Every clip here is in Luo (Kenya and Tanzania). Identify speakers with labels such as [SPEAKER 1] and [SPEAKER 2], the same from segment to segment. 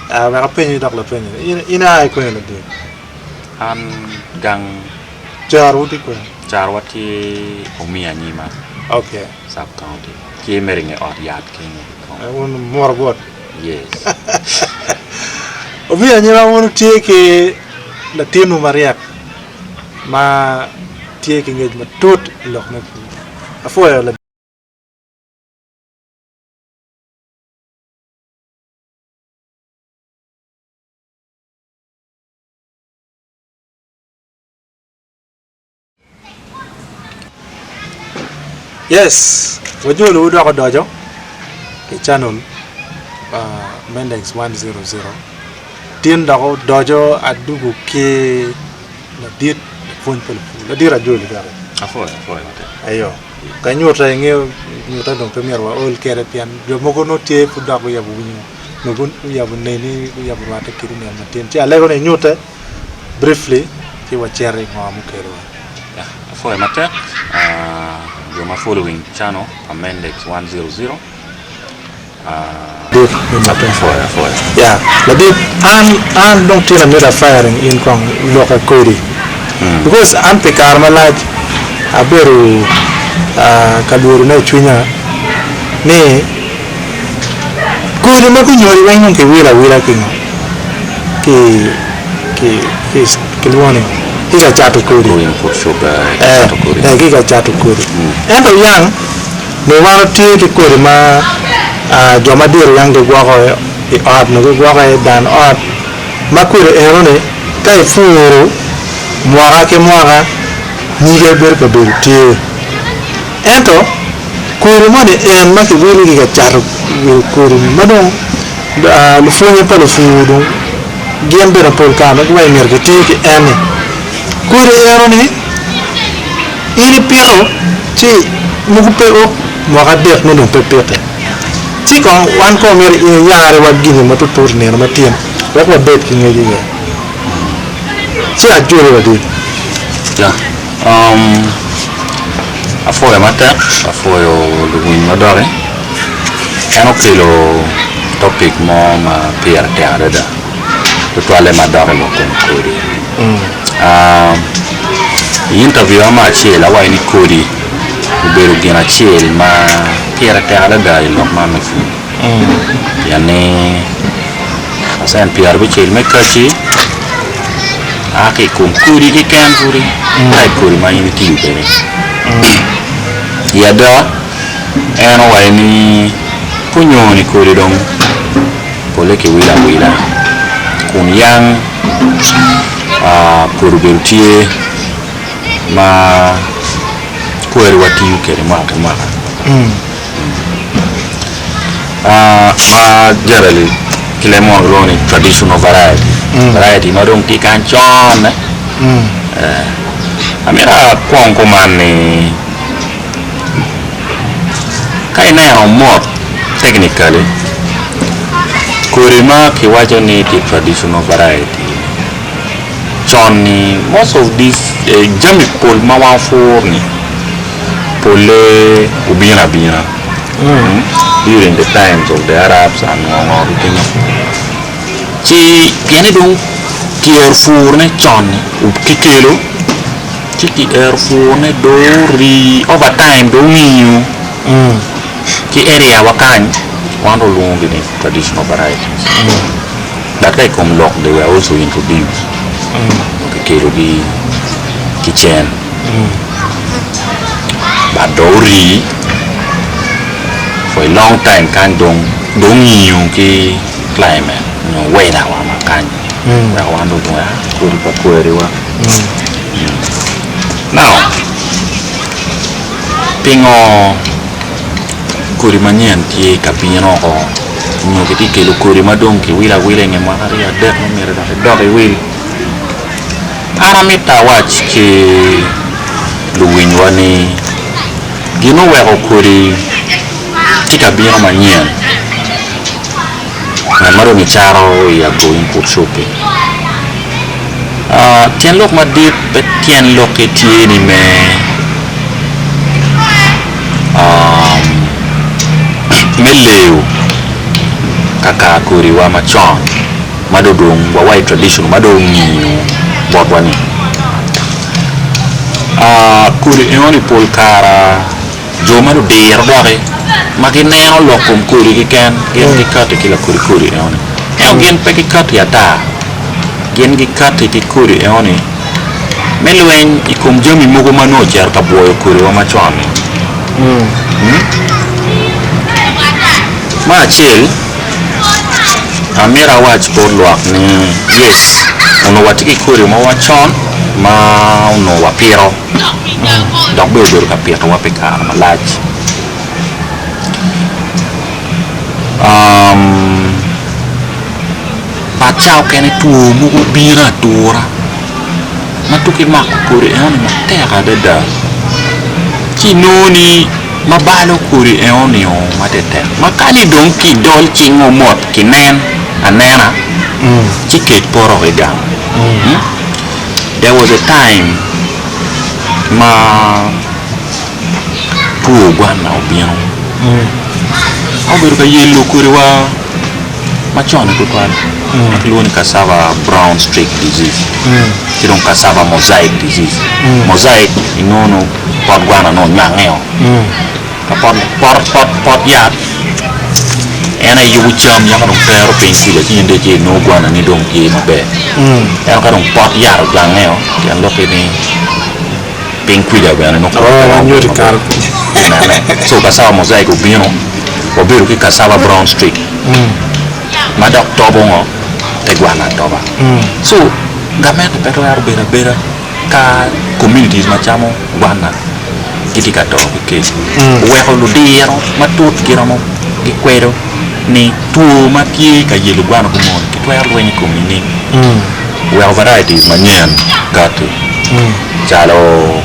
[SPEAKER 1] Maka penyu dak la penyu. Ina ai ko la de.
[SPEAKER 2] An gang
[SPEAKER 1] Jaru di ko.
[SPEAKER 2] Charwati Omia Nima,
[SPEAKER 1] Okay.
[SPEAKER 2] sub county. Kimering or Yard King.
[SPEAKER 1] Un more good.
[SPEAKER 2] Yes.
[SPEAKER 1] Obi anyira wonu tie ke la tinu mariak. Ma tie ke ngej ma tot lok na. Afo la Yes, wajulu udo ko dojo ke channel Mendex 100. Tin dako dojo adugu ke la dit fon pel la dira joli dara.
[SPEAKER 2] Afo.
[SPEAKER 1] Ayo. Ka nyota nyota dong premier wa ol kere pian jo mogo no tie fu dako ya bunyi. No gun ya bunne ni ya burwata kiri ne ma tin. Ti alego ne nyota briefly ti wa chere ngamu kero.
[SPEAKER 2] Afo mate. You're my following channel, Mendex 100.
[SPEAKER 1] Yeah, but I'm don't tell another firing in Kong local Kodi because I'm the Carmelite. I beru Kaburu no China. Ne Kodi Makunyori wang ke wila king. Kilwani. Higa chatu Kodi. Higa chatu Kodi. And the young, they want to take the Kodi ma. Joma dir yang de gwa ko e art no gwa ko dan art makure erone kay furu moara ke moara ni ge ber ko ber tie ento ko mo de en ma ke weli ga charu ko ni madon le fo pa le fudu gembe ra pol ka no gwa mer ke tie ke en ko erone iri pero ti mu ko pero mo ga def no pepete si kong wan ko mer yaare wa gini ma tutur ne ma tiem wa ko bet ki ngi ngi si a jore wa di
[SPEAKER 2] ja afo mata afo yo lugun madore eno kilo topic mo ma pier te ada to ale madore mo kon kodi interview ama chela wa ni kodi beru gina chel ma piera te ada dai lo ma me fu yani asan pier bi chel me kachi ake kum kuri ki kan kuri ai kuri ma ni ti bere ya da eno wa ni punyo ni kuri dong pole ke wila kun yang kuru bertie ma kuer wati kere ma generally kilemon roni traditional variety no dong ti kan chon amira kwon ko mani kai na more technically kurima ki wajo ni ti traditional variety chon ni most of these jami pol ma wa for ni pole ubina during the times of the Arabs and everything. Ci pieni dong ki erfurne chonni kikelo ci ki erfurne do ri over time do miu ki area wakan one long in traditional varieties that like come lock they were also introduced kikelo di kitchen but do ri for a long time kan dong yung ki climate no way na wa makan wa wando to ya kuri pa kwere wa now pingo kuri manyen ti kapino ko nyo ki ke lo kuri madong ki wila nge ma ari ada no mere da do ke wil ara meta watch ki luwin wani gino wa ko kuri tika bino manyen na maro ni charo ya going pour shopping tien lok ma dit pe tien lok ke tieni me meleu kaka kuri wa machon madodong wa white tradition madong ni bodwani kuri eoni pol kara joma do der doge makineno lokum kuri kiken gen gikate kila kuri eoni gen peki kat ya ta gen gikate ki kuri eoni melwen ikum jomi mugo mano jar ka boyo kuri wa machone ma chil amira wach por luak ni yes uno watiki kuri ma wachon ma uno wapiro dok beber ka piro wa pekar malaj pachau kene tu mugo bira tura matuki mak kuri eoni matera dada kinoni mabalo kuri eoni o matete makani dong ki dol chingo mot kinen anena chiket poro egang there was a time ma puo gwana obiano oberu ka yellow kuri wa machone ko kwan akluoni cassava brown streak disease kirong cassava mosaic disease mosaic inono pot gwana no nyangeo ka pot yat ena yubu cham yang dong pero pensi la kinde je no gwana ni dong ki mabe ena ka dong pot yar nyangeo yang lo ini penkwida bana no ko
[SPEAKER 1] nyori kar
[SPEAKER 2] so cassava mosaic ubino oberu ki cassava brown streak madok tobongo te gwana toba so gamet pero yar bera ka communities machamo gwana kitika to ke weho lu diero matut kiramo gikwero ni tu makie ka yelu gwana ko mon kitwa yar weni community well varieties manyan gatu jalo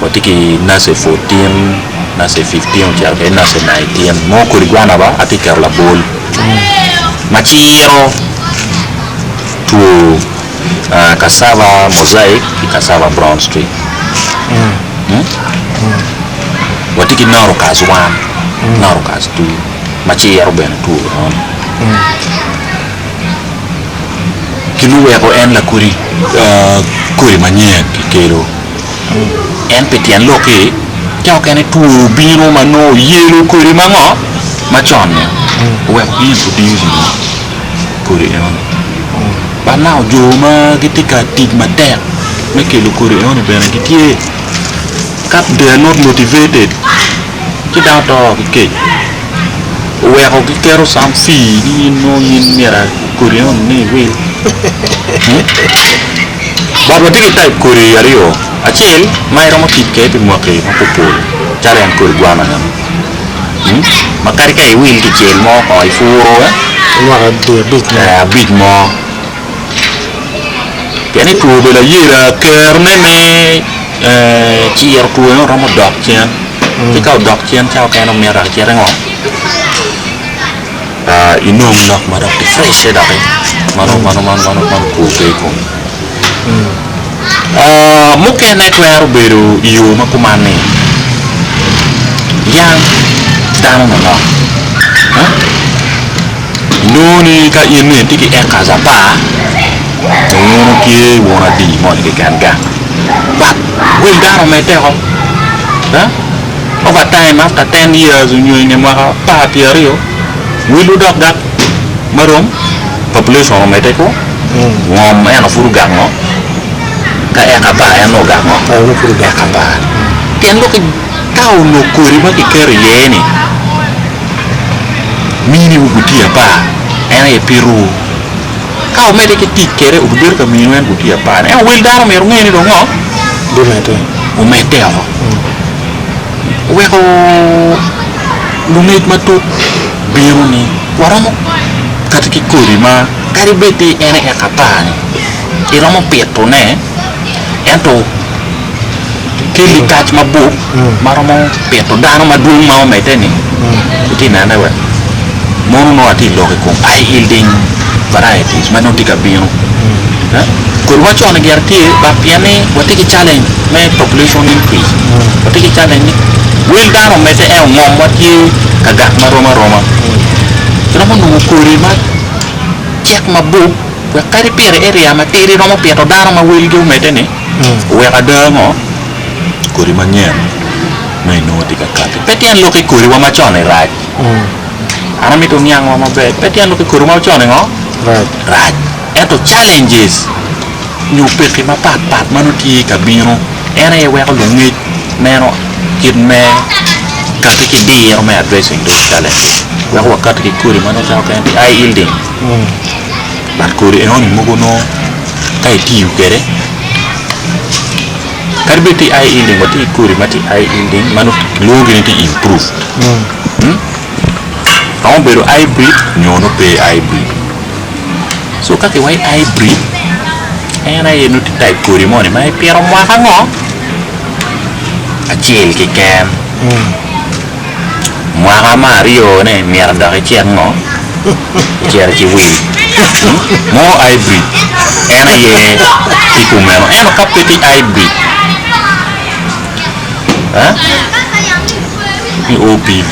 [SPEAKER 2] watiki nase 14 nase 15 jalo nase 19 mo ko gwana ba atikar la bol machiro tu cassava mosaic y cassava brown streak watiki naro kazwan naro kaz tu machiro ben tu kilu weko en la kuri manye kikelo en petian loke kau kene tu biro mano yelo kuri mango machon weko yi produce kuri en ba now joma gitika tigma tek mekelo kuri en ben gitie kap they are not motivated kita to ke weko gikero sam fi ni no yin mera kuri en ni will baru tadi type kuri ario acel mai romo tike pe moke mapopol jalen kuri guana kan makari kai will ki cel mo ko ai furo
[SPEAKER 1] wara de
[SPEAKER 2] big mo piani tu bela yira kerne me cier tu no romo dok chen ti kau dok chen chao kai no mera cere ngo inom nok madok di fresh da kai mano ku ke ko mungkin naik keluar baru iyo makumane yang dalam mana noni ka ini tiki ekazapa ngono ki wona di mon ke ganga but will dalam mete ho over time after 10 years you ne ma pa piario will dok dak marom population mete ko ngom ena furugang no ka ekapa eno gamo
[SPEAKER 1] no furugang
[SPEAKER 2] ekapa ken lo kau no kuri ma ki ker yeni mini ugutia pa ena e piru kau mede ke tikere ugbir ka minwen ugutia pa ena wel daro mer ngeni do ngo
[SPEAKER 1] do mete
[SPEAKER 2] o mete ho we ko lunit matu biru ni waramo katiki kuri ma kari beti ena ekapa ni iramo peto ne ento kili touch mabuk maramo peto dano madung mau meteni itu nana we mono no ati loke ko ai yielding varieties manotika biru kurwa chona gerti ba piane watiki challenge me population increase watiki challenge will dano mete e ngom wati kagak maroma roma kira mo no kuri ma cek mabuk we kari pere area ma tiri no mo pieto dano ma wil ju medene we ada mo kuri manyen mai no di kakati petian lo ke kuri wa ma chone raj ana mi to nyang wa ma be petian lo ke kuri ma chone ngo raj eto challenges nyu pe ma pat manuti kabiro era e we ko lungi meno kid me kati ki dir me addressing those challenges we ko kati ki kuri mano sa ka di ai yielding bat kuri e on mo no kai tiu kere karbiti ai yielding mati kuri mati ai yielding manu logi ni improve on beru ai breed nyono pe ai breed so kaki wai ai breed era e nuti type kuri mo ni mai pero mo ka ngo acil ki kem Mwana Mario ne mierda ke cierno cier ci wi mo hybrid ena ye tiku meno ena kapeti hybrid ha ni OPV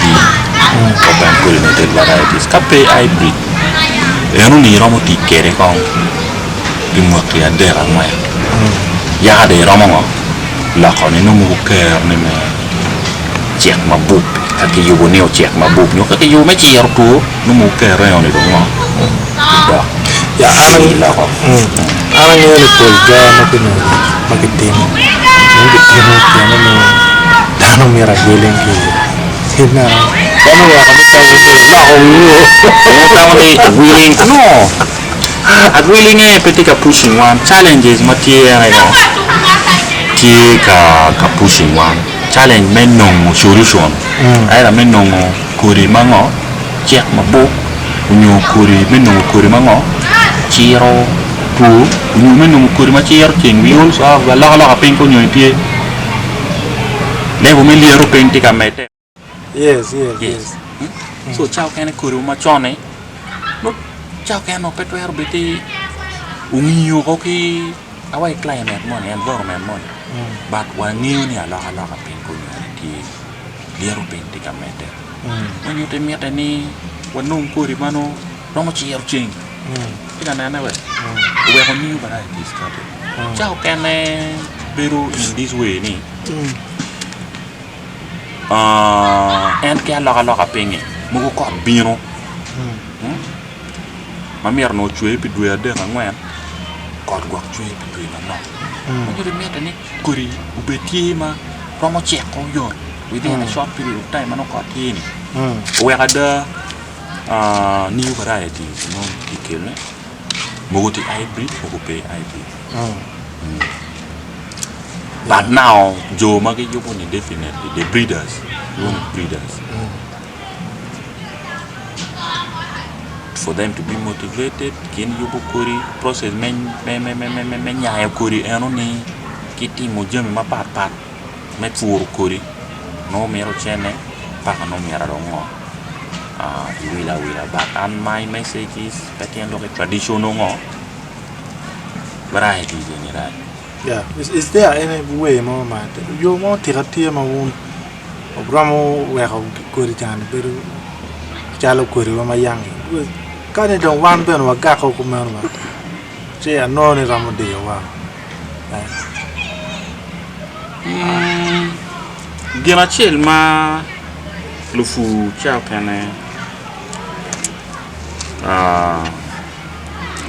[SPEAKER 2] open pollinated varieties kape hybrid enu ni romo ti kere kon di mo ti adera mo ya de romo ngo la kon ni mo ker ni me cek mabuk kaki yugo neo cek mabuk nyo kaki yugo me cier tu no mo kere on ni dongo
[SPEAKER 1] ya ana ni le polga makitim tiano no dano mira gulen ki hina dano ya kami tahu la o
[SPEAKER 2] tahu ni willing no willing e petika pushing one challenges matia no ka pushing one challenge menong solution ai la menong kuri mango cek mabuk unyu kuri menong kuri mango ciro tu unyu menong kuri ma ciro cing wiul so la ping ko nyoy tie le bo me liero ping tika mete
[SPEAKER 1] yes
[SPEAKER 2] so chao kene kuri ma chone no chao kene no petwer beti unyu ko ki awai climate mon environment mon but wangiu ni ala ka ping ko nyoy liero ping tika mete unyu te mete ni wanung kuri mano romo ciro cing tika nana we we ko new varieties kate chao kene beru in this way ni en ke ala ka ping mugo ko bino mamier no chwe pi dwe de ngwen kod gwak chwe pi dwe na no mo de meta ni kuri ubeti ma romo cheko yo within a short period of time no ko tini we ada new varieties no ikele mo ti hybrid mo pe hybrid but now jo magi yugo ni definitely the breeders for them to be motivated kin yugo kuri process men nya kuri eno ni kiti mo jemi ma pat met fur kuri no mero chene pa no mera rongo wila but and my message is petian lo traditional ngo varieties ni right
[SPEAKER 1] yeah is there any way mo ma yo mo tiratia ma wonogramo we ho kuri jan beru chalo kuri ma yang kane don wan ben wa ga ko ma che no ni ramo de wa
[SPEAKER 2] gina chel ma lufu chao kane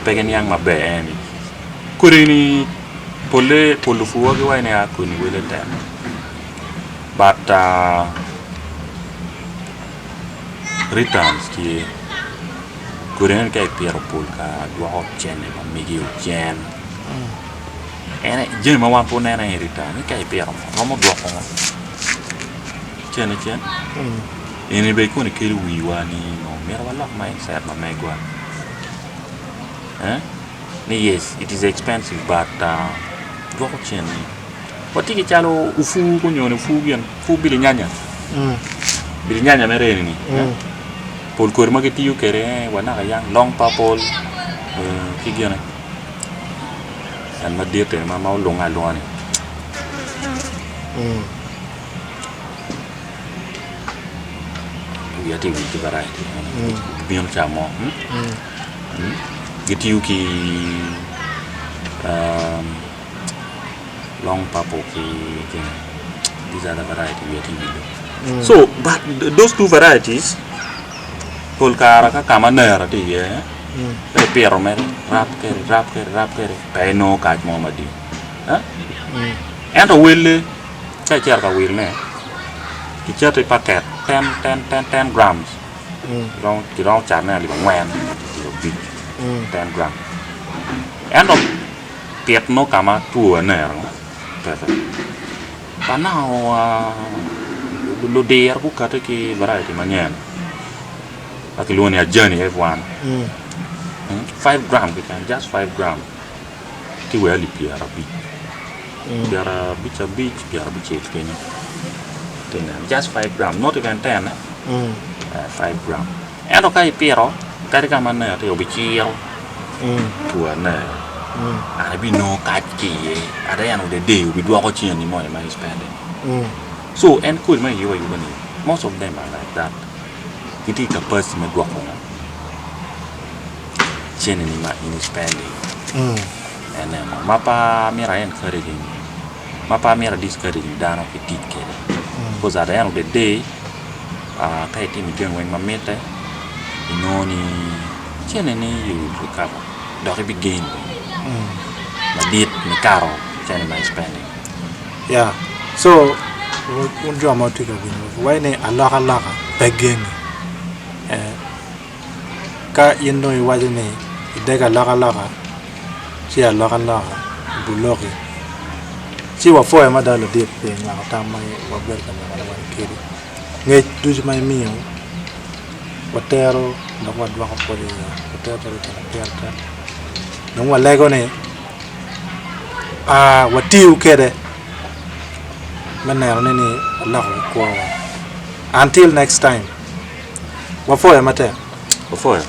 [SPEAKER 2] pegen yang mabe eni kuri ni polo fu wa ga ne akuni wele tem but returns ki kuren kai piero polka dua chene ma migi chen ene je ma wan po nena return kai piero mo dua ko chen ene be ko ne kiri wiwani no mera wala mai set ma mai gwa yes it is expensive but dua ko chen wati ki chalo ufu ko nyone fu gen fu bili nyanya mere ni pol kor ma kiti yu kere wana ga yang long pa pol ki gene an ma diete ma longa ni ya ti variety bion chamo gitu ki long purple ki these are the variety we are below. So but those two varieties polkara ka kamanera di ya pero mer rap kere peno ka mo madi ha and will ka jar ka will ne ki chate packet 10 grams long ki long chan na li ngwen big 10 grams and tiet no kama tua ne pero panau lu der ku ka te ki variety manyan aki lu ne journey everyone 5 grams we can just 5 grams ki we ali piara bi piara bi kenya just 5 grams not even 10 5 grams and okay piero kari kama na te obichiro tua na ada bi no kachi ada yang udah day we dua ko chien ni mo ma spending so and could man you most of them are like that it is the person me dua ko na chien ni ma in spending and then mapa mira encouraging mapa mira discouraging dano petit ke because ada yang udah day kai ti mi jeng wen mamete inoni chien ni you recover don't begin Madit ni karo chani my spending.
[SPEAKER 1] Yeah. So unjua mauti ka bino. Why ne alaka begging. Ka yendo iwaje ne idega laka. Si alaka buloki. Si wa foya madalo dit pe nga tamay wa berka na wala kiri. Nge duji mai mio. Watero na kwa dwa ko poli. Watero tena perta. Nungwa lego ne watiu kede manero nini Allah ko until next time wafoya mate
[SPEAKER 2] Wafoya